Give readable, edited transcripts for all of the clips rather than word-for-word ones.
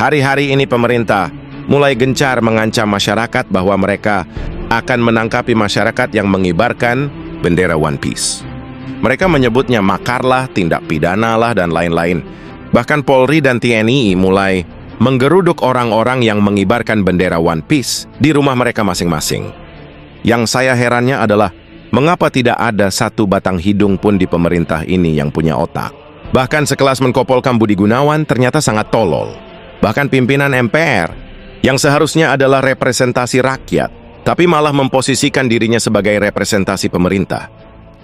Hari-hari ini pemerintah mulai gencar mengancam masyarakat bahwa mereka akan menangkapi masyarakat yang mengibarkan bendera One Piece. Mereka menyebutnya makarlah, tindak pidana lah, dan lain-lain. Bahkan Polri dan TNI mulai menggeruduk orang-orang yang mengibarkan bendera One Piece di rumah mereka masing-masing. Yang saya herannya adalah mengapa tidak ada satu batang hidung pun di pemerintah ini yang punya otak. Bahkan sekelas Menko Polkam Budi Gunawan ternyata sangat tolol. Bahkan pimpinan MPR yang seharusnya adalah representasi rakyat, tapi malah memposisikan dirinya sebagai representasi pemerintah.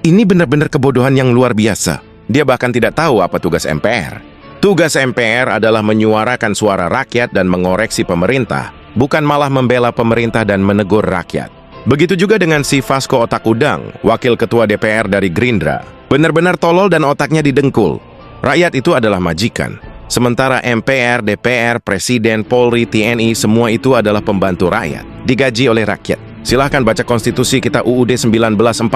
Ini benar-benar kebodohan yang luar biasa. Dia bahkan tidak tahu apa tugas MPR. Tugas MPR adalah menyuarakan suara rakyat dan mengoreksi pemerintah, bukan malah membela pemerintah dan menegur rakyat. Begitu juga dengan si Vasco Otak Udang, wakil ketua DPR dari Gerindra. Benar-benar tolol dan otaknya didengkul. Rakyat itu adalah majikan. Sementara MPR, DPR, Presiden, Polri, TNI, semua itu adalah pembantu rakyat, digaji oleh rakyat. Silahkan baca konstitusi kita UUD 1945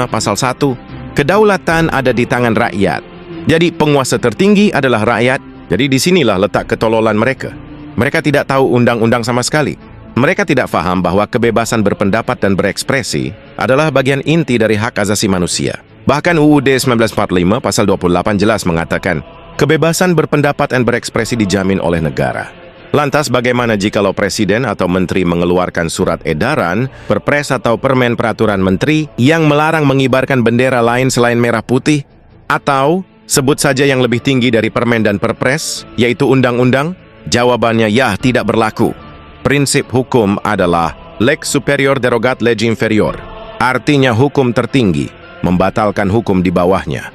pasal 1. Kedaulatan ada di tangan rakyat. Jadi penguasa tertinggi adalah rakyat. Jadi disinilah letak ketololan mereka. Mereka tidak tahu undang-undang sama sekali. Mereka tidak paham bahwa kebebasan berpendapat dan berekspresi adalah bagian inti dari hak asasi manusia. Bahkan UUD 1945 pasal 28 jelas mengatakan, kebebasan berpendapat dan berekspresi dijamin oleh negara. Lantas bagaimana jikalau presiden atau menteri mengeluarkan surat edaran, perpres atau permen peraturan menteri yang melarang mengibarkan bendera lain selain merah putih? Atau sebut saja yang lebih tinggi dari permen dan perpres, yaitu undang-undang? Jawabannya ya, tidak berlaku. Prinsip hukum adalah lex superior derogat lege inferior. Artinya hukum tertinggi membatalkan hukum di bawahnya.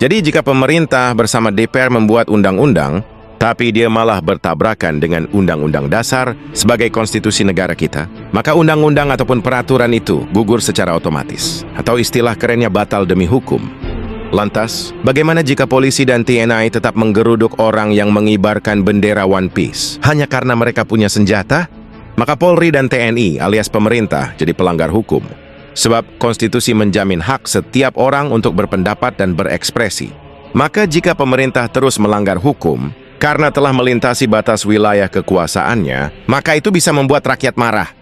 Jadi jika pemerintah bersama DPR membuat undang-undang, tapi dia malah bertabrakan dengan Undang-Undang Dasar sebagai konstitusi negara kita, maka undang-undang ataupun peraturan itu gugur secara otomatis. Atau istilah kerennya batal demi hukum. Lantas, bagaimana jika polisi dan TNI tetap menggeruduk orang yang mengibarkan bendera One Piece hanya karena mereka punya senjata? Maka Polri dan TNI alias pemerintah jadi pelanggar hukum. Sebab konstitusi menjamin hak setiap orang untuk berpendapat dan berekspresi. Maka jika pemerintah terus melanggar hukum karena telah melintasi batas wilayah kekuasaannya, maka itu bisa membuat rakyat marah.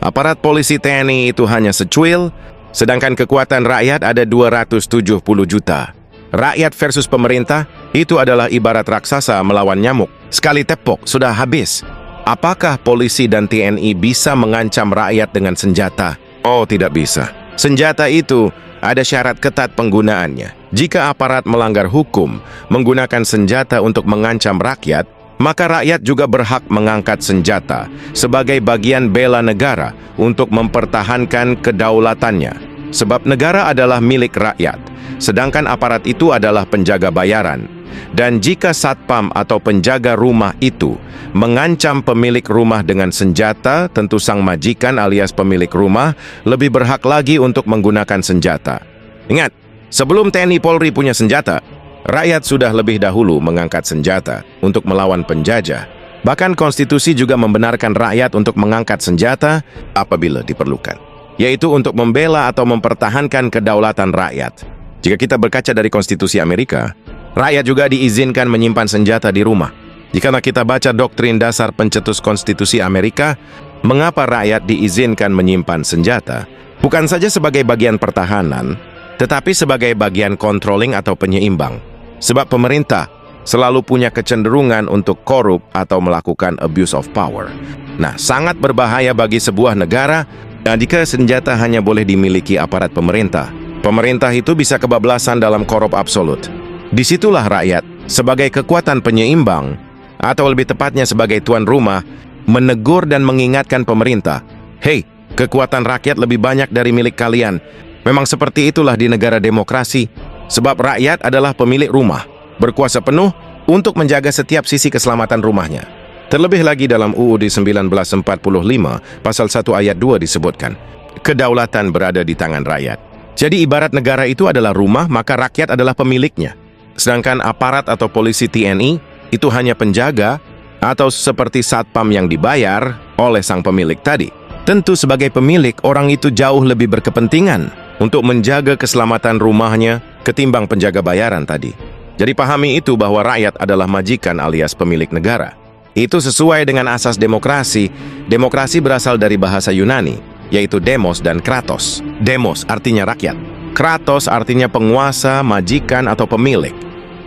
Aparat polisi TNI itu hanya secuil, sedangkan kekuatan rakyat ada 270 juta. Rakyat versus pemerintah itu adalah ibarat raksasa melawan nyamuk. Sekali tepok sudah habis. Apakah polisi dan TNI bisa mengancam rakyat dengan senjata? Oh, tidak bisa. Senjata itu ada syarat ketat penggunaannya. Jika aparat melanggar hukum menggunakan senjata untuk mengancam rakyat, maka rakyat juga berhak mengangkat senjata sebagai bagian bela negara untuk mempertahankan kedaulatannya. Sebab negara adalah milik rakyat, sedangkan aparat itu adalah penjaga bayaran. Dan jika satpam atau penjaga rumah itu mengancam pemilik rumah dengan senjata, tentu sang majikan alias pemilik rumah lebih berhak lagi untuk menggunakan senjata. Ingat, sebelum TNI Polri punya senjata, rakyat sudah lebih dahulu mengangkat senjata untuk melawan penjajah. Bahkan konstitusi juga membenarkan rakyat untuk mengangkat senjata apabila diperlukan, yaitu untuk membela atau mempertahankan kedaulatan rakyat. Jika kita berkaca dari konstitusi Amerika, rakyat juga diizinkan menyimpan senjata di rumah. Jika kita baca doktrin dasar pencetus konstitusi Amerika, mengapa rakyat diizinkan menyimpan senjata? Bukan saja sebagai bagian pertahanan, tetapi sebagai bagian controlling atau penyeimbang. Sebab pemerintah selalu punya kecenderungan untuk korup atau melakukan abuse of power. Nah, sangat berbahaya bagi sebuah negara jika senjata hanya boleh dimiliki aparat pemerintah. Pemerintah itu bisa kebablasan dalam korup absolut. Disitulah rakyat, sebagai kekuatan penyeimbang, atau lebih tepatnya sebagai tuan rumah, menegur dan mengingatkan pemerintah, "Hei, kekuatan rakyat lebih banyak dari milik kalian." Memang seperti itulah di negara demokrasi, sebab rakyat adalah pemilik rumah, berkuasa penuh untuk menjaga setiap sisi keselamatan rumahnya. Terlebih lagi dalam UUD 1945, pasal 1 ayat 2 disebutkan, kedaulatan berada di tangan rakyat. Jadi ibarat negara itu adalah rumah, maka rakyat adalah pemiliknya. Sedangkan aparat atau polisi TNI itu hanya penjaga atau seperti satpam yang dibayar oleh sang pemilik tadi. Tentu sebagai pemilik, orang itu jauh lebih berkepentingan untuk menjaga keselamatan rumahnya ketimbang penjaga bayaran tadi. Jadi pahami itu bahwa rakyat adalah majikan alias pemilik negara. Itu sesuai dengan asas demokrasi. Demokrasi berasal dari bahasa Yunani, yaitu demos dan kratos. Demos artinya rakyat. Kratos artinya penguasa, majikan, atau pemilik.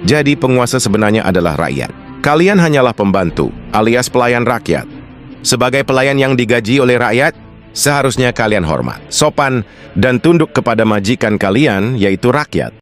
Jadi penguasa sebenarnya adalah rakyat. Kalian hanyalah pembantu, alias pelayan rakyat. Sebagai pelayan yang digaji oleh rakyat, seharusnya kalian hormat, sopan, dan tunduk kepada majikan kalian, yaitu rakyat.